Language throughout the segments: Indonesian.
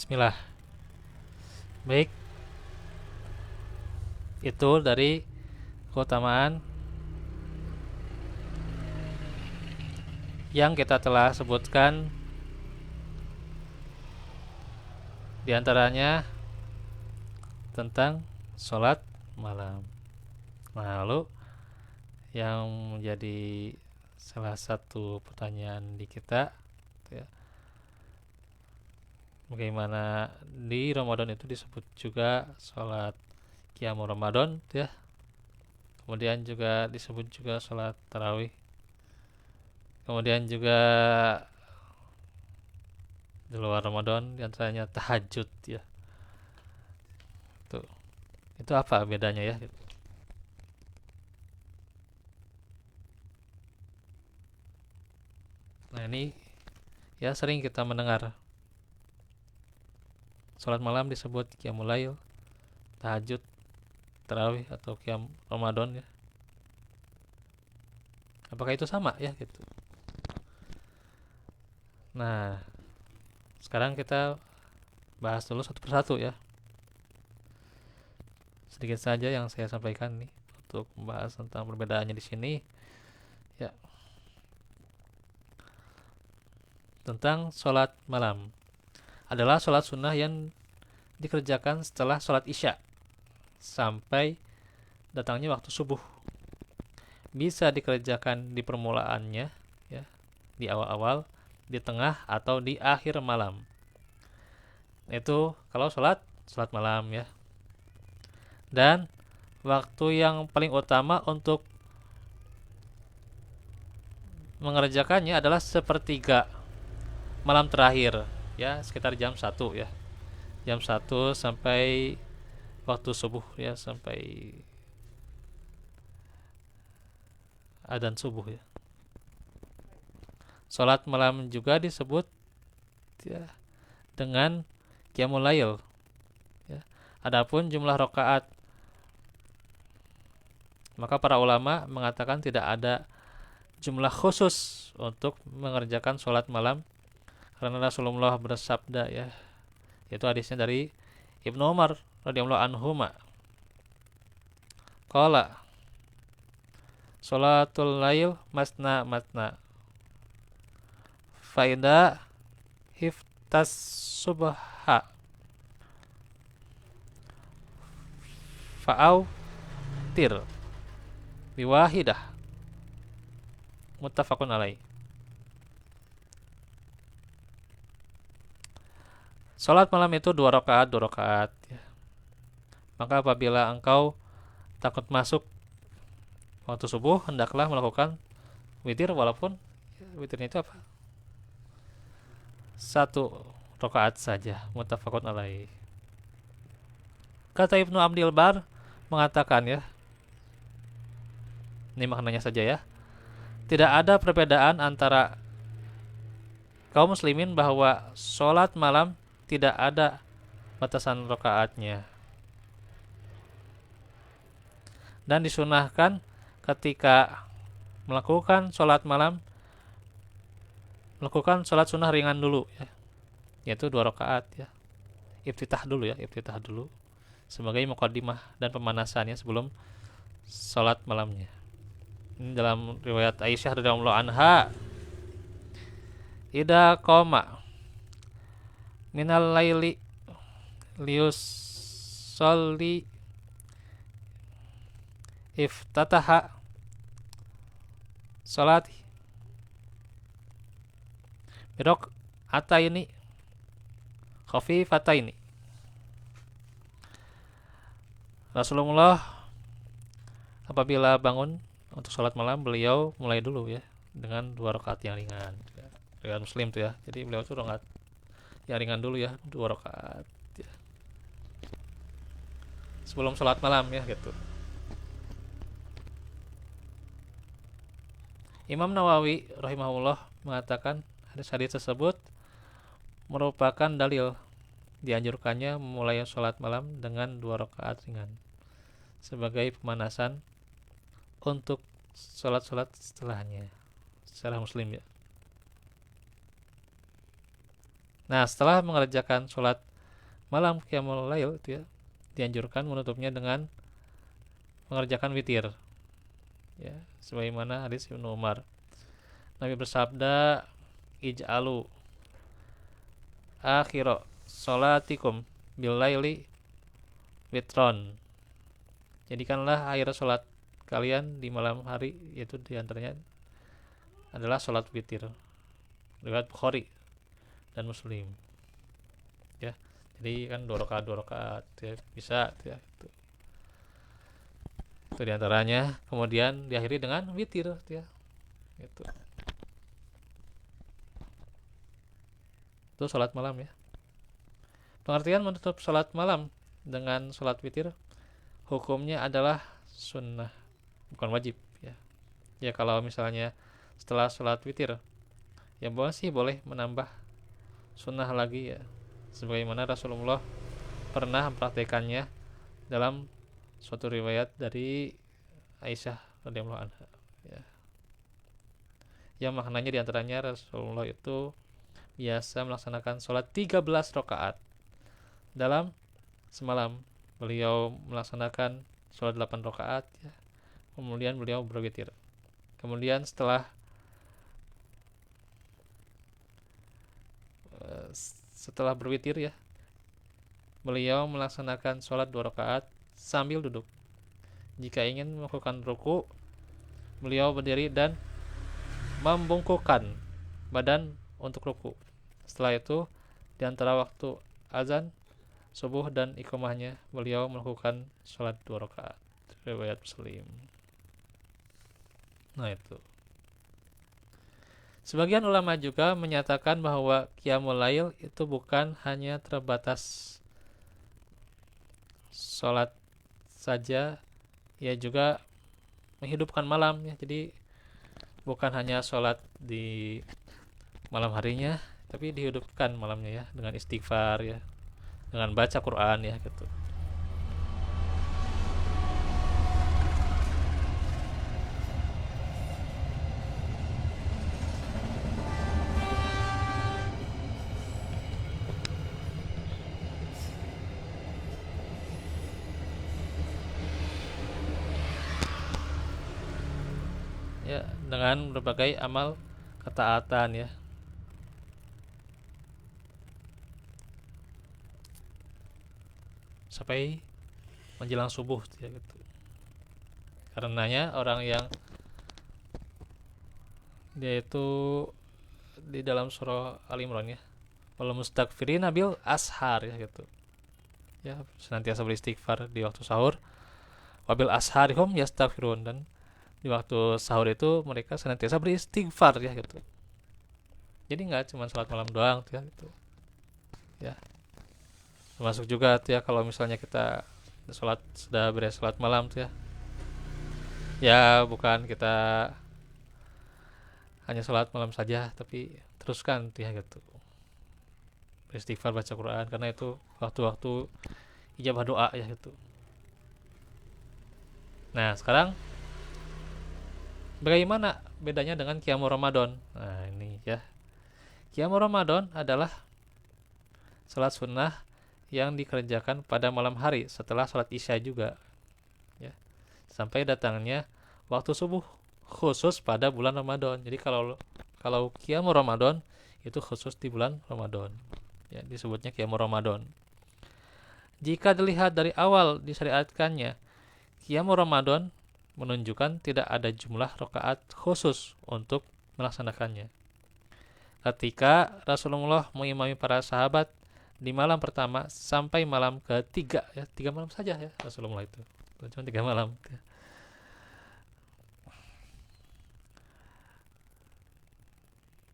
Bismillah. Baik, itu dari keutamaan yang kita telah sebutkan, diantaranya tentang sholat malam. Nah, lalu yang menjadi salah satu pertanyaan di kita, ya, bagaimana di Ramadan itu disebut juga sholat qiyamul Ramadan, ya. Kemudian juga disebut juga sholat tarawih. Kemudian juga di luar Ramadan diantaranya tahajud, ya. Tuh, itu apa bedanya ya? Nah, ini ya sering kita mendengar sholat malam disebut qiyamul lail, tahajud, tarawih atau qiyam Ramadan, ya. Apakah itu sama ya gitu? Nah, sekarang kita bahas dulu satu persatu ya. Sedikit saja yang saya sampaikan nih untuk membahas tentang perbedaannya di sini, ya, tentang sholat malam. Adalah sholat sunnah yang dikerjakan setelah sholat isya sampai datangnya waktu subuh. Bisa dikerjakan di permulaannya, ya, di awal-awal, di tengah atau di akhir malam. Itu kalau sholat malam, ya. Dan waktu yang paling utama untuk mengerjakannya adalah sepertiga malam terakhir, ya, sekitar jam 1, ya. Jam 1 sampai waktu subuh, ya, sampai adzan subuh, ya. Salat malam juga disebut, ya, dengan qiyamul lail, ya. Adapun jumlah rakaat, maka para ulama mengatakan tidak ada jumlah khusus untuk mengerjakan salat malam karena Rasulullah bersabda, ya, yaitu hadisnya dari Ibnu Umar radhiyallahu anhuma, qala salatul lail masna masna faida hiftas subha fa'au tir biwahidah muttafaqun alaih. Salat malam itu 2 rakaat, 2 rakaat, ya. Maka apabila engkau takut masuk waktu subuh, hendaklah melakukan witir, walaupun witirnya itu apa? 1 rakaat saja, muttafaqun alaih. Kata Ibnu Abdil Bar mengatakan, ya, ini maknanya saja, ya. Tidak ada perbedaan antara kaum muslimin bahwa sholat malam tidak ada batasan rakaatnya. Dan disunahkan ketika melakukan sholat malam, melakukan sholat sunnah ringan dulu, ya, yaitu 2 rakaat, ya. Iftitah dulu, ya, iftitah dulu sebagai muqaddimah dan pemanasannya sebelum sholat malamnya. Ini dalam riwayat Aisyah radhiyallahu anha, ida qoma minal laili lius sholli iftataha salati birok ataini khafifataini. Rasulullah apabila bangun untuk sholat malam, beliau mulai dulu, ya, dengan 2 rakaat yang ringan. Dengan Muslim tuh, ya. Jadi beliau tuh rakaat yang ringan dulu, ya, 2 rakaat, ya, sebelum sholat malam, ya, gitu. Imam Nawawi rahimahullah mengatakan hadis-hadis tersebut merupakan dalil dianjurkannya memulai sholat malam dengan 2 rakaat ringan sebagai pemanasan untuk sholat-sholat setelahnya secara Muslim, ya. Nah, setelah mengerjakan sholat malam qiyamul lail itu ya, dianjurkan menutupnya dengan mengerjakan witir, ya, sebagaimana hadis Ibnu Umar. Nabi bersabda, ij'alu akhiro sholatikum bil laili witron. Jadikanlah akhir sholat kalian di malam hari, yaitu diantaranya adalah sholat witir. Riwayat Bukhari dan Muslim. Ya, jadi kan 2 rakaat ya, bisa ya, itu diantaranya. Kemudian diakhiri dengan witir ya, itu sholat malam ya. Pengertian menutup sholat malam dengan sholat witir, hukumnya adalah sunnah, bukan wajib ya. Ya kalau misalnya setelah sholat witir, ya boleh menambah sunnah lagi ya, sebagaimana Rasulullah pernah mempraktekannya dalam suatu riwayat dari Aisyah radhiyallahu anha ya. Yang maknanya diantaranya Rasulullah itu biasa melaksanakan sholat 13 rakaat dalam semalam. Beliau melaksanakan sholat 8 rakaat ya. Kemudian beliau berwitir. Kemudian setelah berwitir ya, beliau melaksanakan sholat 2 rakaat sambil duduk. Jika ingin melakukan ruku, beliau berdiri dan membungkukkan badan untuk ruku. Setelah itu, di antara waktu azan subuh dan iqamahnya, beliau melakukan sholat 2 rakaat. Riwayat Muslim. Nah itu. Sebagian ulama juga menyatakan bahwa qiyamul lail itu bukan hanya terbatas sholat saja, ya juga menghidupkan malam ya. Jadi bukan hanya sholat di malam harinya, tapi dihidupkan malamnya ya, dengan istighfar ya, dengan baca Quran ya gitu. Ya, dengan berbagai amal ketaatan ya. Sampai menjelang subuh ya gitu. Karenanya orang yang dia itu di dalam surah Al-Imran ya, wal mustaghfirina bil ashar ya gitu. Ya, senantiasa beristighfar di waktu sahur. Wabil asharihum yastaghfirun, dan di waktu sahur itu mereka senantiasa beristighfar ya gitu. Jadi nggak cuma sholat malam doang ya gitu. Ya. Termasuk juga tuh ya kalau misalnya kita sudah beres sholat malam tuh ya. Ya, bukan kita hanya sholat malam saja, tapi teruskan tuh ya gitu. Beristighfar, baca Quran, karena itu waktu-waktu ijabah doa ya gitu. Nah, sekarang bagaimana bedanya dengan Qiyamul Ramadan? Nah, ini ya. Qiyamul Ramadan adalah salat sunnah yang dikerjakan pada malam hari setelah salat Isya juga. Ya. Sampai datangnya waktu subuh, khusus pada bulan Ramadan. Jadi kalau Qiyamul Ramadan itu khusus di bulan Ramadan. Ya, disebutnya Qiyamul Ramadan. Jika dilihat dari awal disyariatkannya Qiyamul Ramadan, menunjukkan tidak ada jumlah rakaat khusus untuk melaksanakannya. Ketika Rasulullah mengimami para sahabat di malam pertama sampai malam ketiga ya, 3 malam saja ya Rasulullah itu. Cuma 3 malam.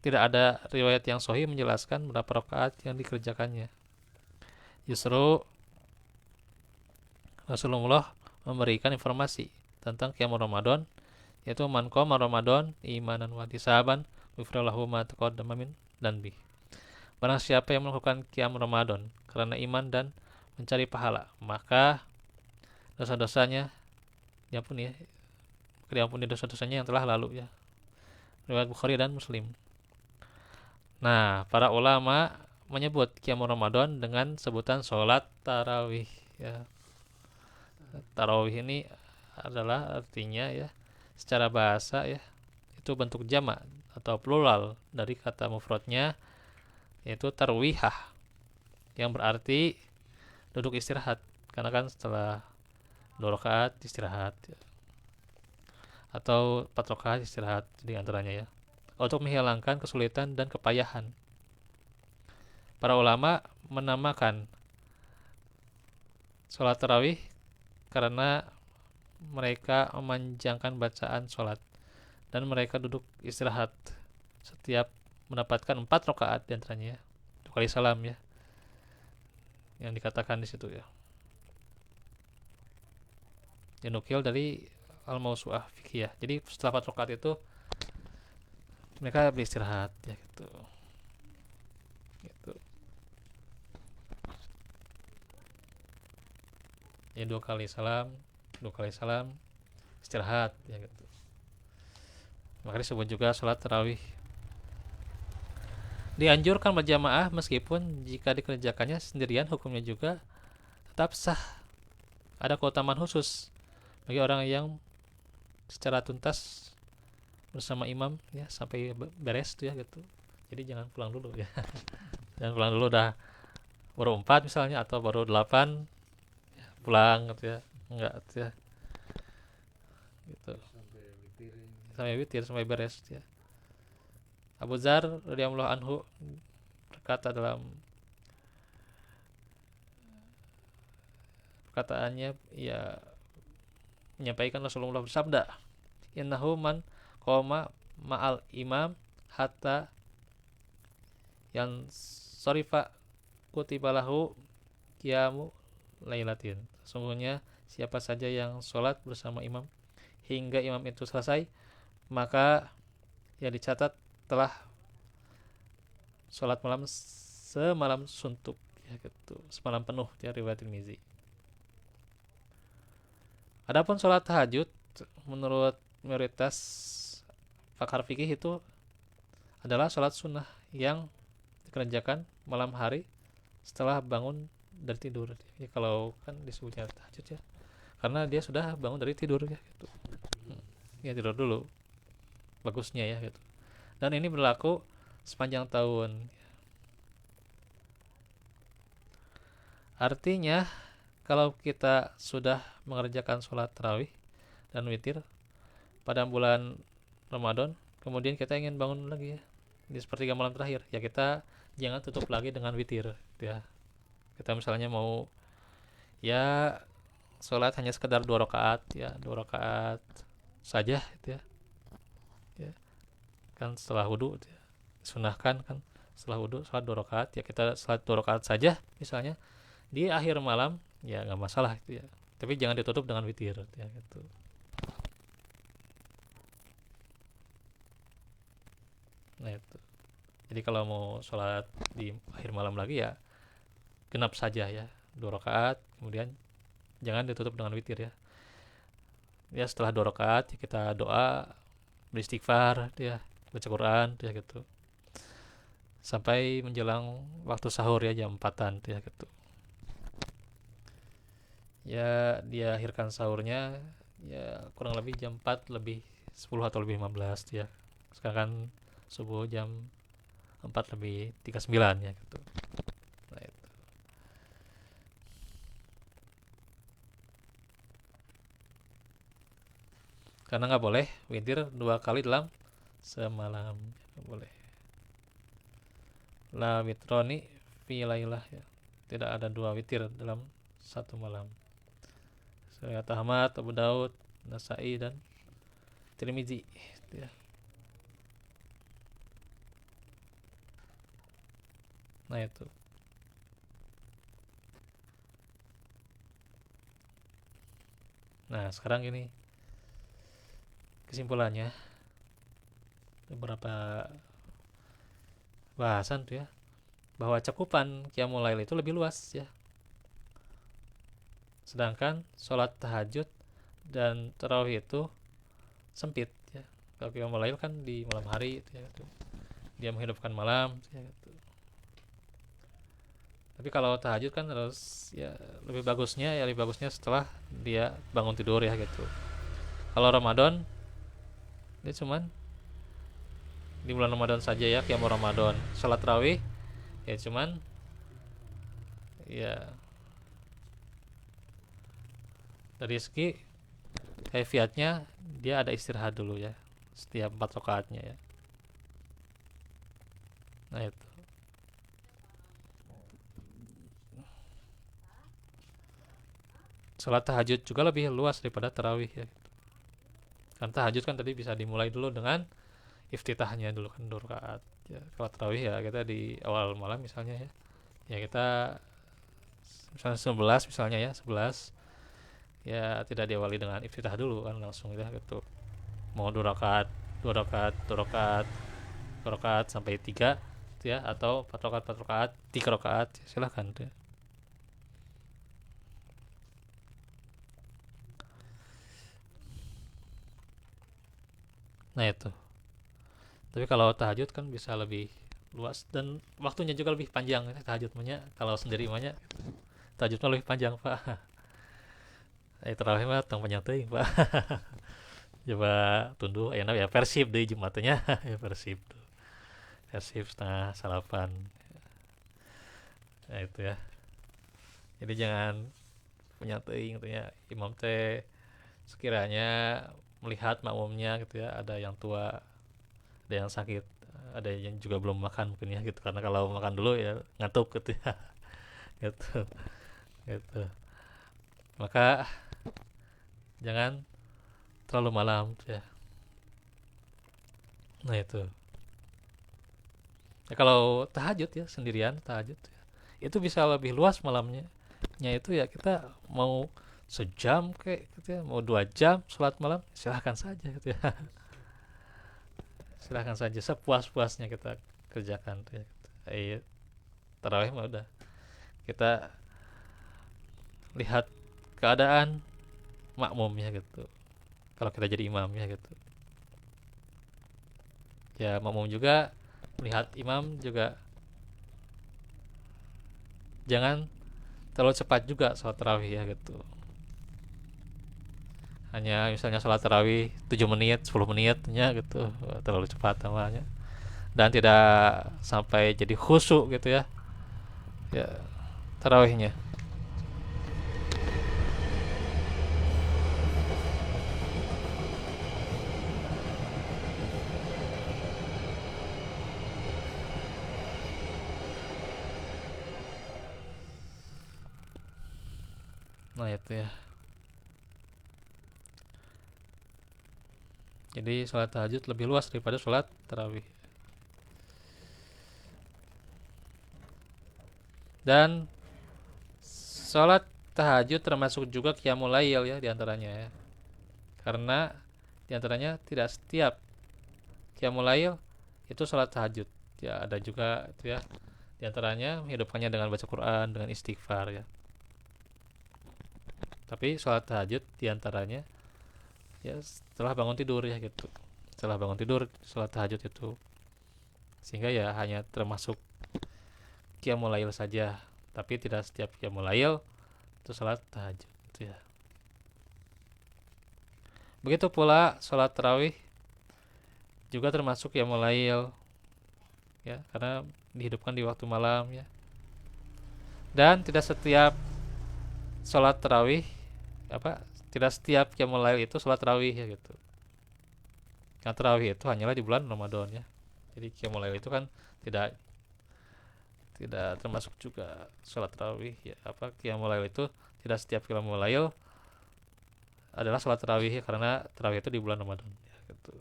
Tidak ada riwayat yang sahih menjelaskan berapa rakaat yang dikerjakannya. Justru Rasulullah memberikan informasi tentang Qiyamul Ramadan, yaitu man qama Ramadan imanan wa ihtisaban ghufira lahu ma taqaddama min dzanbi. Barang siapa yang melakukan Qiyamul Ramadan karena iman dan mencari pahala, maka dosa-dosanya diampuni dosa-dosanya yang telah lalu ya. Riwayat Bukhari dan Muslim. Nah, para ulama menyebut qiyamul Ramadan dengan sebutan sholat tarawih ya. Tarawih ini adalah artinya ya secara bahasa ya itu bentuk jamak atau plural dari kata mufradnya yaitu tarwihah yang berarti duduk istirahat, karena kan setelah 2 rakaat istirahat ya. Atau 4 rakaat istirahat di antaranya ya, untuk menghilangkan kesulitan dan kepayahan. Para ulama menamakan sholat tarawih karena mereka memanjangkan bacaan sholat dan mereka duduk istirahat setiap mendapatkan 4 rakaat di antaranya ya. 2 kali salam ya yang dikatakan di situ ya. Dinukil dari Al-Mawsu'ah Fiqhiyah. Jadi setelah 4 rakaat itu mereka beristirahat ya gitu. Gitu. Ya 2 kali salam, 2 kali salam, istirahat ya gitu. Makanya disebut juga sholat tarawih. Dianjurkan berjamaah meskipun jika dikerjakannya sendirian hukumnya juga tetap sah. Ada keutamaan khusus bagi orang yang secara tuntas bersama imam ya sampai beres tuh ya gitu. Jadi jangan pulang dulu ya. Jangan pulang dulu udah baru 4 misalnya atau baru 8 ya, pulang gitu ya. Enggak gitu ya. Gitu. Sampai witir sampai beres ya. Abu Dzar radhiyallahu anhu berkata dalam perkataannya ya menyampaikan Rasulullah bersabda, innahu man qoma ma'al imam hatta yang sorifa kutibalahu qiyamu lailatin. Sesungguhnya siapa saja yang sholat bersama imam hingga imam itu selesai, maka ya dicatat telah sholat malam semalam suntuk ya gitu, semalam penuh ya, riwayat Tirmizi. Adapun sholat tahajud menurut mayoritas pakar fikih itu adalah sholat sunnah yang dikerjakan malam hari setelah bangun dari tidur ya, kalau kan disebutnya tahajud ya karena dia sudah bangun dari tidur ya gitu. Ya tidur dulu bagusnya ya gitu. Dan ini berlaku sepanjang tahun. Artinya kalau kita sudah mengerjakan sholat tarawih dan witir pada bulan Ramadan, kemudian kita ingin bangun lagi ya di sepertiga malam terakhir, ya kita jangan tutup lagi dengan witir ya. Kita misalnya mau ya sholat hanya sekedar 2 rakaat ya, 2 rakaat saja gitu ya. Ya. Kan setelah wudhu ya, sunahkan kan setelah wudhu sholat 2 rakaat ya, kita sholat 2 rakaat saja misalnya di akhir malam ya nggak masalah gitu ya, tapi jangan ditutup dengan witir ya gitu. Nah itu, jadi kalau mau sholat di akhir malam lagi ya genap saja ya 2 rakaat, kemudian jangan ditutup dengan witir ya. Ya setelah 2 rakaat ya kita doa, beristighfar ya, baca Quran ya gitu, sampai menjelang waktu sahur ya jam 4-an ya gitu. Ya diakhirkan sahurnya ya kurang lebih jam 4 lebih 10 atau lebih 15 ya. Sekarang kan subuh jam 4 lebih 39 ya gitu. Nah itu. Karena nggak boleh witir 2 kali dalam semalam, nggak boleh. La witroni fi lailah ya. Tidak ada 2 witir dalam satu malam. Riwayat Ahmad, Abu Daud, Nasai dan Tirmizi ya. Nah itu. Nah sekarang ini kesimpulannya beberapa bahasan tuh ya, bahwa cakupan qiyamul lail itu lebih luas ya. Sedangkan sholat tahajud dan tarawih itu sempit ya. Kalau qiyamul lail kan di malam hari itu ya gitu. Dia menghidupkan malam ya gitu. Tapi kalau tahajud kan harus ya lebih bagusnya setelah dia bangun tidur ya gitu. Kalau Ramadan dia cuman di bulan Ramadan saja ya, qiyamul Ramadan. Salat tarawih ya cuman ya dari segi kaifiatnya dia ada istirahat dulu ya setiap 4 rakaatnya ya. Nah itu. Salat tahajud juga lebih luas daripada tarawih ya. Kan tahajud kan tadi bisa dimulai dulu dengan iftitahnya dulu kan 2 rakaat. Ya, kalau tarawih ya kita di awal malam misalnya ya. Ya kita misalnya 11 misalnya ya, 11 ya tidak diawali dengan iftitah dulu kan langsung ya gitu. Mau 2 rakaat, 2 rakaat, 2 rakaat, 2 rakaat sampai 3 ya atau 4 rakaat, 4 rakaat, 3 rakaat ya, silahkan tuh ya. Nah itu. Tapi kalau tahajud kan bisa lebih luas dan waktunya juga lebih panjang ya, tahajud mah kalau sendiri mah tahajud mah lebih panjang pak. Tarawih mah tong panjang teuing pak. Coba tunduh ya ya persib deh jumatnya ya persib tuh. Persib setengah salapan. Nah itu ya. Jadi jangan punya teuing gitu ya. Imam teh sekiranya melihat makmumnya gitu ya, ada yang tua, ada yang sakit, ada yang juga belum makan mungkin ya gitu, karena kalau makan dulu ya ngantuk gitu ya. Gitu gitu, maka jangan terlalu malam ya. Nah itu ya, kalau tahajud ya sendirian tahajud ya, itu bisa lebih luas malamnya itu ya, kita mau sejam kayak gitu ya, mau 2 jam sholat malam silahkan saja gitu ya. Silahkan saja sepuas-puasnya kita kerjakan tuh ya gitu. Tarawih mah udah kita lihat keadaan makmumnya gitu, kalau kita jadi imamnya gitu ya. Makmum juga melihat imam juga, jangan terlalu cepat juga sholat tarawih ya gitu. Hanya misalnya sholat tarawih 7 menit 10 menitnya gitu, terlalu cepat namanya, dan tidak sampai jadi khusyuk gitu ya ya tarawihnya. Nah itu ya, jadi sholat tahajud lebih luas daripada sholat tarawih. Dan sholat tahajud termasuk juga qiyamul lail ya diantaranya ya, karena diantaranya tidak setiap qiyamul lail itu sholat tahajud ya, ada juga itu ya, diantaranya menghidupkannya dengan baca Quran, dengan istighfar ya. Tapi sholat tahajud diantaranya ya setelah bangun tidur ya gitu, setelah bangun tidur sholat tahajud itu, sehingga ya hanya termasuk qiyamul lail saja, tapi tidak setiap qiyamul lail itu sholat tahajud gitu ya. Begitu pula sholat tarawih juga termasuk qiyamul lail ya, karena dihidupkan di waktu malam ya. Dan tidak setiap sholat tarawih apa, tidak setiap qiyamul lail itu sholat tarawih ya gitu. Yang tarawih itu hanyalah di bulan Ramadan ya. Jadi qiyamul lail itu kan tidak tidak termasuk juga sholat tarawih ya. Apa, qiyamul lail itu tidak setiap qiyamul lail adalah sholat tarawih ya, karena tarawih itu di bulan Ramadan ya gitu.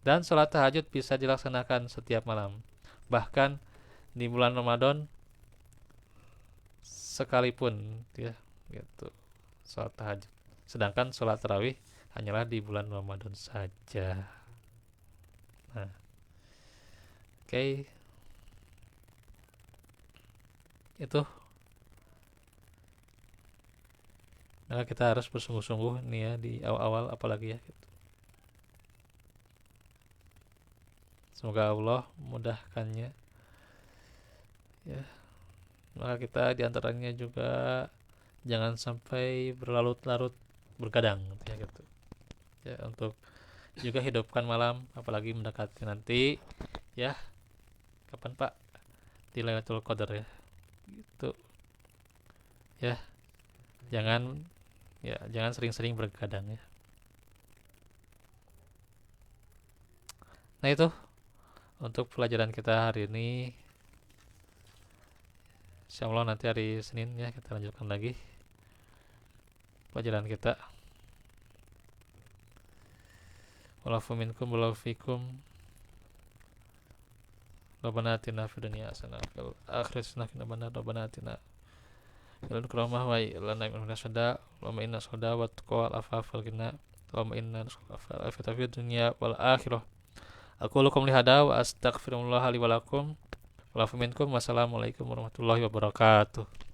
Dan sholat tahajud bisa dilaksanakan setiap malam, bahkan di bulan Ramadan sekalipun ya gitu, sholat tahajud. Sedangkan sholat tarawih hanyalah di bulan Ramadan saja. Nah, oke, itu maka kita harus bersungguh-sungguh nih ya di awal-awal apalagi ya gitu. Semoga Allah memudahkannya ya. Maka kita diantaranya juga jangan sampai berlarut-larut bergadang ya gitu ya, untuk juga hidupkan malam apalagi mendekati nanti ya, kapan Pak di Lailatul Qadar ya gitu ya, jangan jangan sering-sering bergadang ya. Nah itu untuk pelajaran kita hari ini. Insyaallah nanti hari Senin ya kita lanjutkan lagi pelajaran kita. Walafu minkum walafu fikum. Rabbana atina fid dunya hasanah wa fil akhirati hasanah wa qina adzabannar. Rabbana atina fil karamah wa lana min sada wa ma inna sada wa taqwa al afaf wal ghina wa ma inna afata fid dunya wal akhirah. Aku lakum li hada wa astaghfirullah li wa lakum. Walafu minkum. Wassalamualaikum warahmatullahi wabarakatuh.